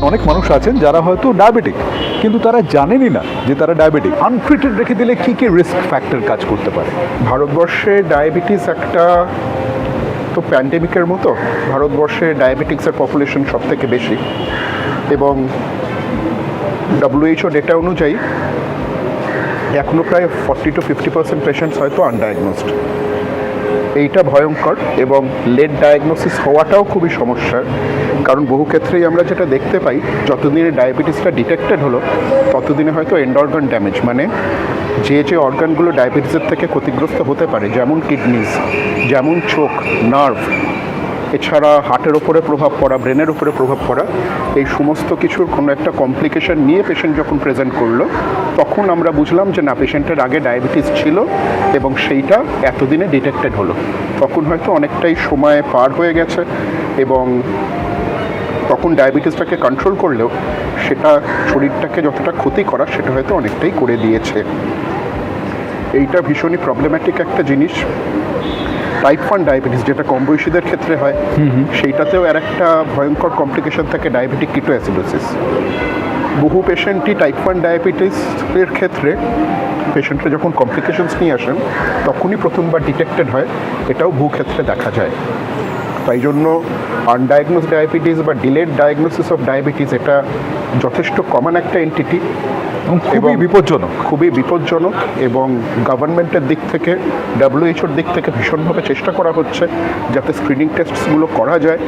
অনেক মানুষ আছেন যারা হয়তো ডায়াবেটিক, কিন্তু তারা জানেনই না যে তারা ডায়াবেটিক। আনট্রিটেড রেখে দিলে কী কী রিস্ক ফ্যাক্টর কাজ করতে পারে? ভারতবর্ষে ডায়াবেটিস একটা তো প্যান্ডেমিকের মতো। ভারতবর্ষে ডায়াবেটিক্সের পপুলেশন সব থেকে বেশি, এবং WHO ডেটা অনুযায়ী এখনও প্রায় 40-50% পেশেন্টস হয়তো আনডায়াগনোসড। এইটা ভয়ঙ্কর, এবং লেট ডায়াগনোসিস হওয়াটাও খুবই সমস্যার, কারণ বহু ক্ষেত্রেই আমরা যেটা দেখতে পাই, যতদিনে ডায়াবেটিসটা ডিটেক্টেড হলো ততদিনে হয়তো এন্ড অর্গান ড্যামেজ, মানে যে অর্গানগুলো ডায়াবেটিসের থেকে ক্ষতিগ্রস্ত হতে পারে, যেমন কিডনিস, যেমন চোখ, নার্ভ, এছাড়া হার্টের ওপরে প্রভাব পড়া, ব্রেনের উপরে প্রভাব পড়া, এই সমস্ত কিছুর কোনো একটা কমপ্লিকেশন নিয়ে পেশেন্ট যখন প্রেজেন্ট করলো, তখন আমরা বুঝলাম যে না, পেশেন্টের আগে ডায়াবেটিস ছিল এবং সেইটা এতদিনে ডিটেক্টেড হলো। তখন হয়তো অনেকটাই সময় পার হয়ে গেছে, এবং তখন ডায়াবেটিসটাকে কন্ট্রোল করলেও সেটা শরীরটাকে যতটা ক্ষতি করা সেটা হয়তো অনেকটাই করে দিয়েছে। এইটা ভীষণই প্রবলেম্যাটিক একটা জিনিস। টাইপ 1 ডায়াবেটিস, যেটা কম বয়সীদের ক্ষেত্রে হয়, সেইটাতেও আর একটা ভয়ঙ্কর কমপ্লিকেশন থাকে, ডায়াবেটিক কিটোঅ্যাসিডোসিস। বহু পেশেন্টই টাইপ 1 ডায়াবেটিসের ক্ষেত্রে পেশেন্টরা যখন কমপ্লিকেশনস নিয়ে আসেন তখনই প্রথমবার ডিটেক্টেড হয়, এটাও বহু ক্ষেত্রে দেখা যায়। তাই জন্য আনডায়াগনোস ডায়াবেটিস বা ডিলেড ডায়াগনোসিস অফ ডায়াবেটিস এটা যথেষ্ট কমন একটা এন্টিটি, খুবই বিপজ্জনক। খুবই বিপজ্জনক, এবং গভর্নমেন্টের দিক থেকে, WHO দিক থেকে ভীষণভাবে চেষ্টা করা হচ্ছে যাতে স্ক্রিনিং টেস্টগুলো করা যায়।